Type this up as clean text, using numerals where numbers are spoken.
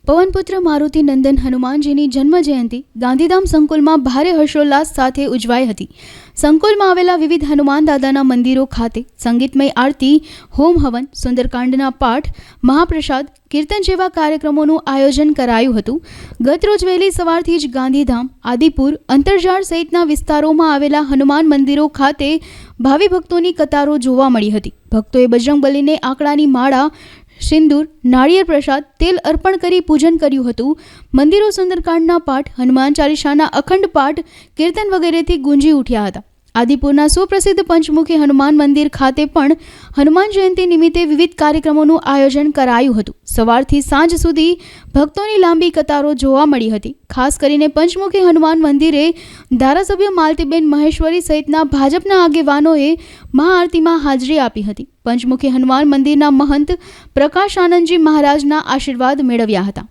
પવનપુત્ર મારુતિ નંદન હનુમાનજીની જન્મ જયંતિ ગાંધીધામ સંકુલમાં ભારે હર્ષોલ્લાસ સાથે ઉજવાઈ હતી. સંકુલમાં આવેલા વિવિધ હનુમાન દાદાના મંદિરો ખાતે સંગીતમય આરતી, હોમ હવન, સુંદરકાંડના પાઠ, મહાપ્રસાદ, કીર્તન જેવા કાર્યક્રમોનું આયોજન કરાયું હતું. ગતરોજ વહેલી સવારથી જ ગાંધીધામ, આદિપુર, અંતરજાળ સહિતના વિસ્તારોમાં આવેલા હનુમાન મંદિરો ખાતે ભાવિ ભક્તોની કતારો જોવા મળી હતી. ભક્તોએ બજરંગબલીને આંકડાની માળા, સિંદૂર, નાળિયેર પ્રસાદ, તેલ અર્પણ કરી પૂજન કર્યું હતું. મંદિરો સુંદરકાંડના પાઠ, હનુમાન ચાલીસાના અખંડ પાઠ, કીર્તન વગેરેથી ગુંજી ઉઠ્યા હતા. આદિપુરના સુપ્રસિદ્ધ પંચમુખી હનુમાન મંદિર ખાતે પણ હનુમાન જયંતિ નિમિત્તે વિવિધ કાર્યક્રમોનું આયોજન કરાયું હતું. સવારથી સાંજ સુધી ભક્તોની લાંબી કતારો જોવા મળી હતી. ખાસ કરીને પંચમુખી હનુમાન મંદિરે ધારાસભ્ય માલતીબેન મહેશ્વરી સહિતના ભાજપના આગેવાનોએ મહાઆરતીમાં હાજરી આપી હતી. પંચમુખી હનુમાન મંદિરના મહંત પ્રકાશ આનંદજી મહારાજના આશીર્વાદ મેળવ્યા હતા.